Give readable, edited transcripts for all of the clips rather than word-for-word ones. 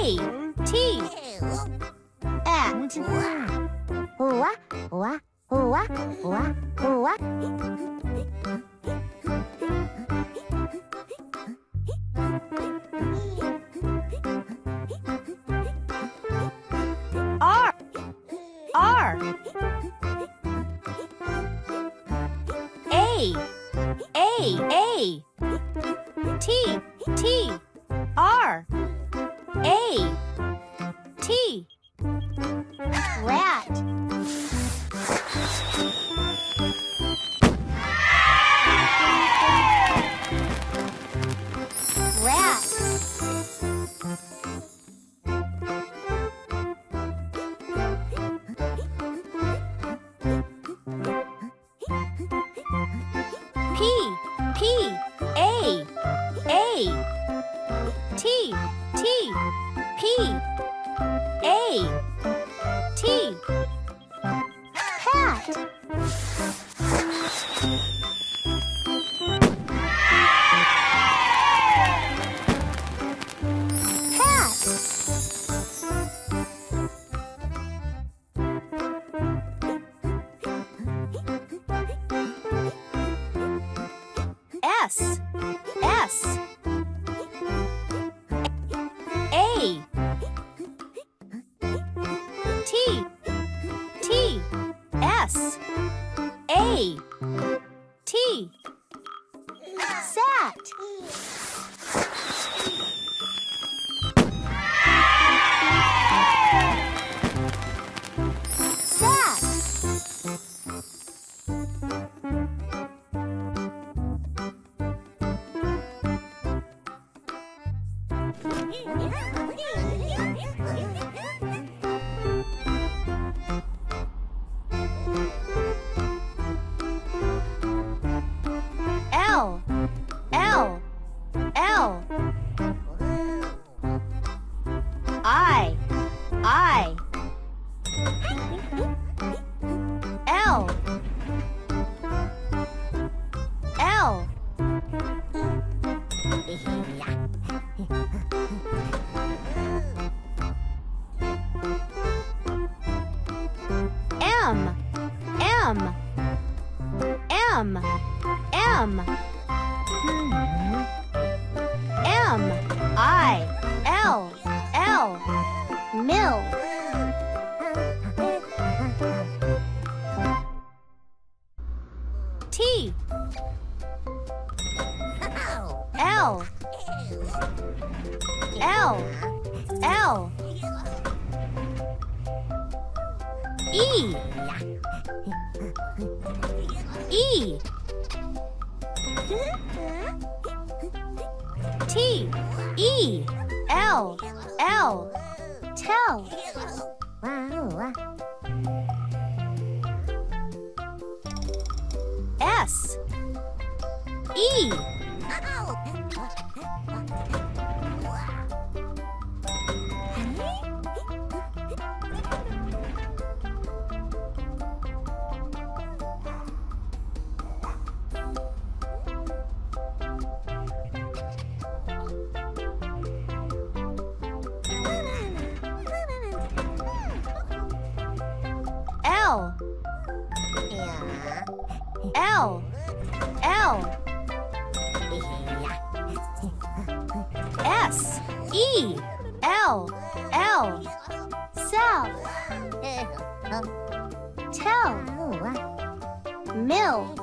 A, T. At. R, R. A, T, T. R, A, T. Rat. Rat. P, A, T, T, P, A, T. Pat. Pat. S, S. A, T, T, S, A, T. Sat. Sat. L, L, L. I, L, L. M, M, M, M. M, I, L, L. Mill. T, L, L, L. E, E. T, E, L, L. Tell. S, E. L, L, L. S, E, L, L. Sell. Tell. Mill.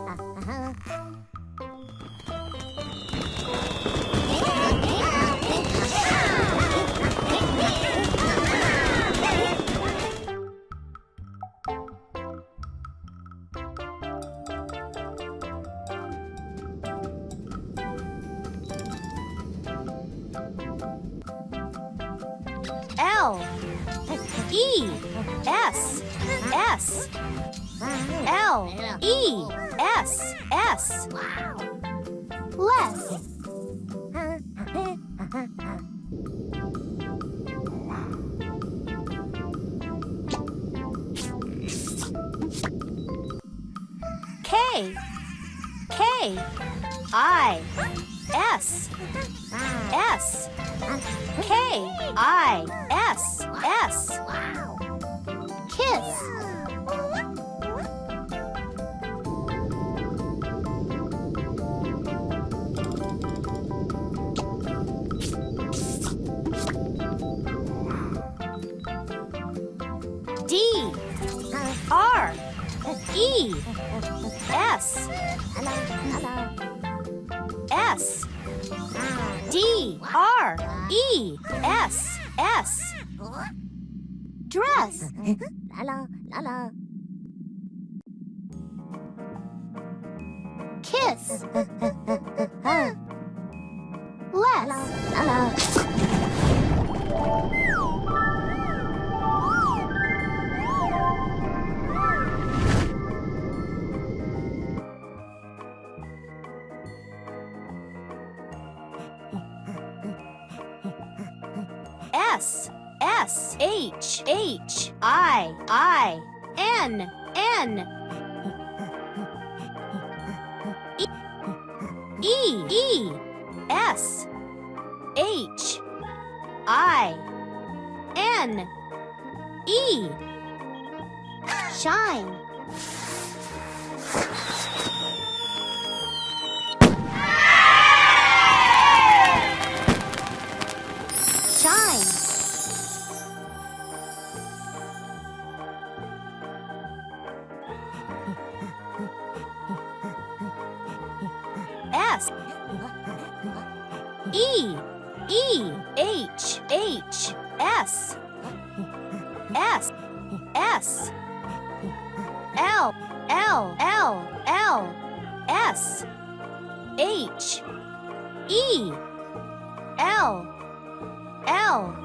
L, E, S, S. L, E, S, S. Less. K, K, I, S, S K I S S Kiss. D R E S S D R E S S Dress. Kiss. Less. S S H H I N N E E S H I N E Shine. Shine. S E E H H S S S L L L L S H E L L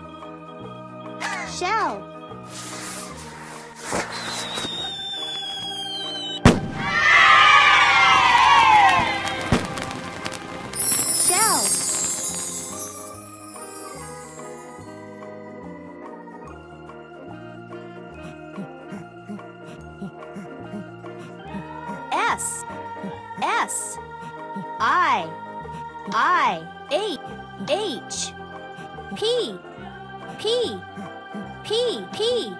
Shell. Shell. S S I H P P P P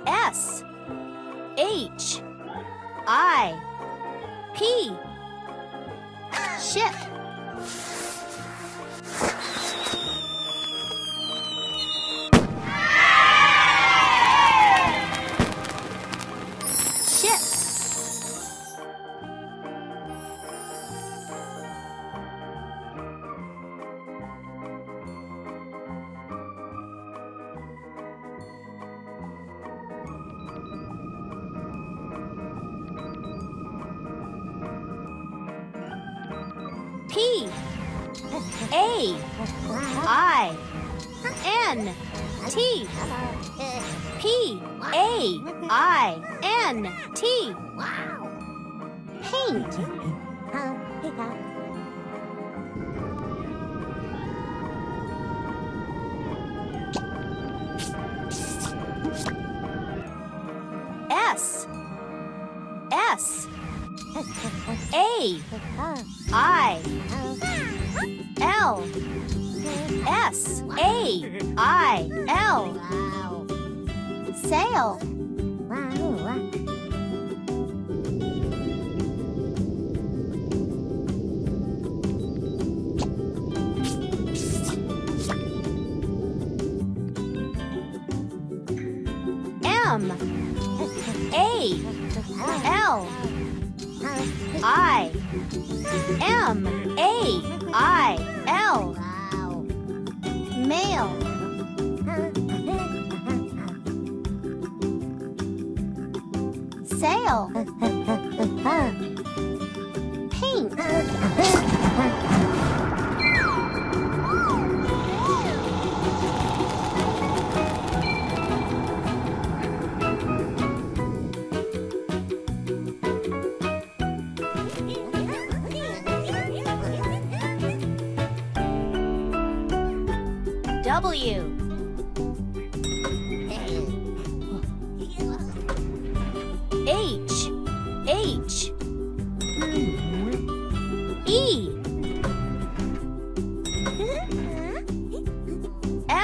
S H I P Ship. Ship. P A I N T P A I N T Paint. S S A I L S A I L Sail. M A L I M A I L Mail. Sail. Paint. W H H E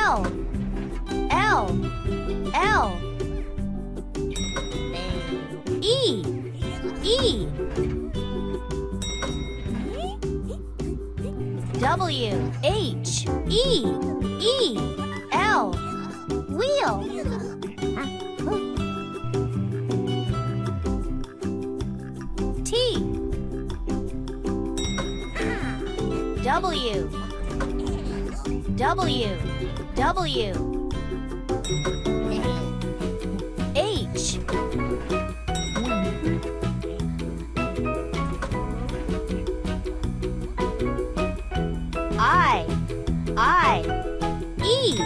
L, L, L. E, E. W, H, E, E, L. Wheel. T, W, W, W. H, I, E.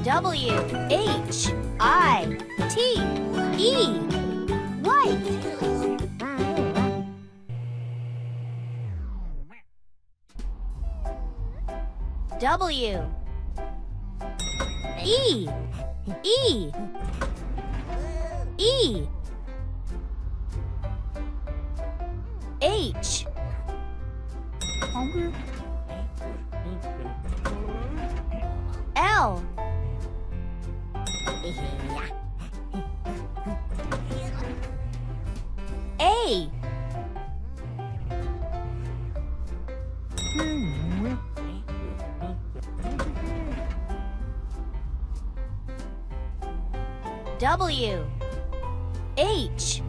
W, H, I, T, E. White. W, E, E, E. H, L, A. W, H,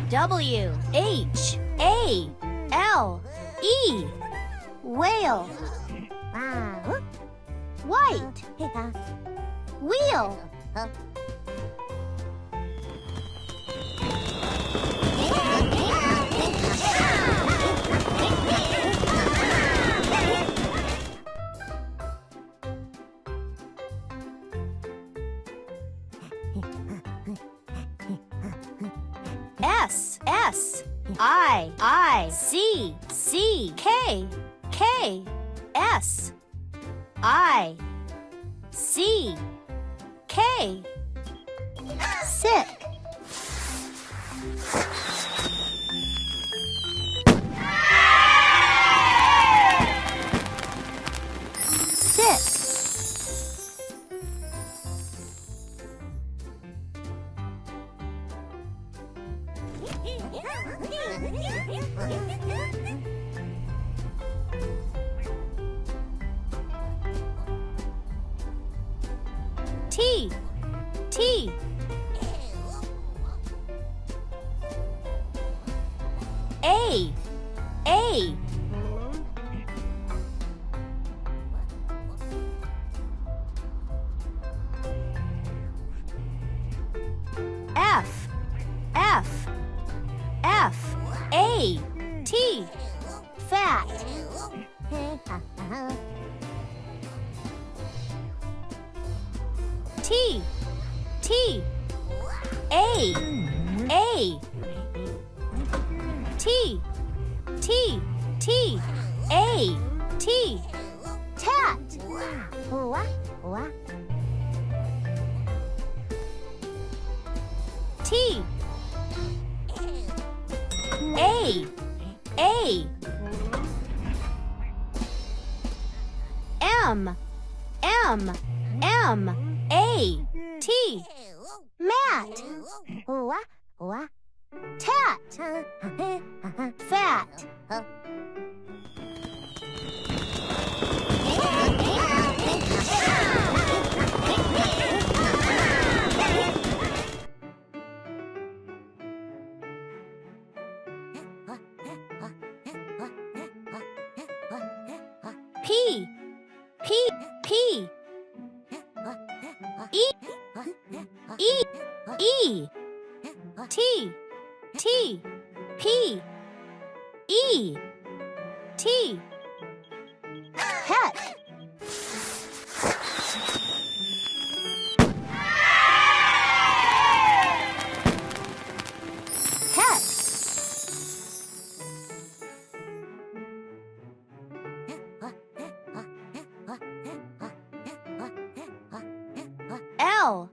W, H, A, L, E. Whale. White. Wheel. S, S, I, C, C, K, K, S, I, C, K. Sick. Sick. T, T. A, A. F, F, F, A, T. Fat. T, T, A, A. T, T, T, A, T. Tat. T, A, A. M, M, M, A, T. Mat. Tat. Fat. P, P, P. E, E, E. T, T, P, E, T. Pet. Pet. L,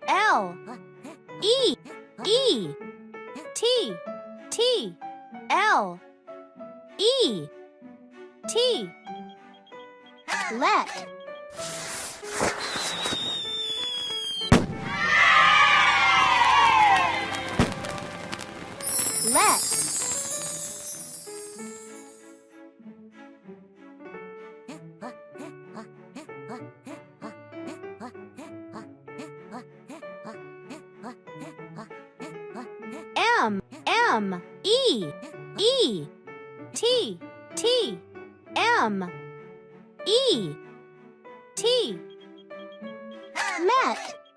E, T, L, E, T. Let. Let. M, E, T, M, E, T. Met.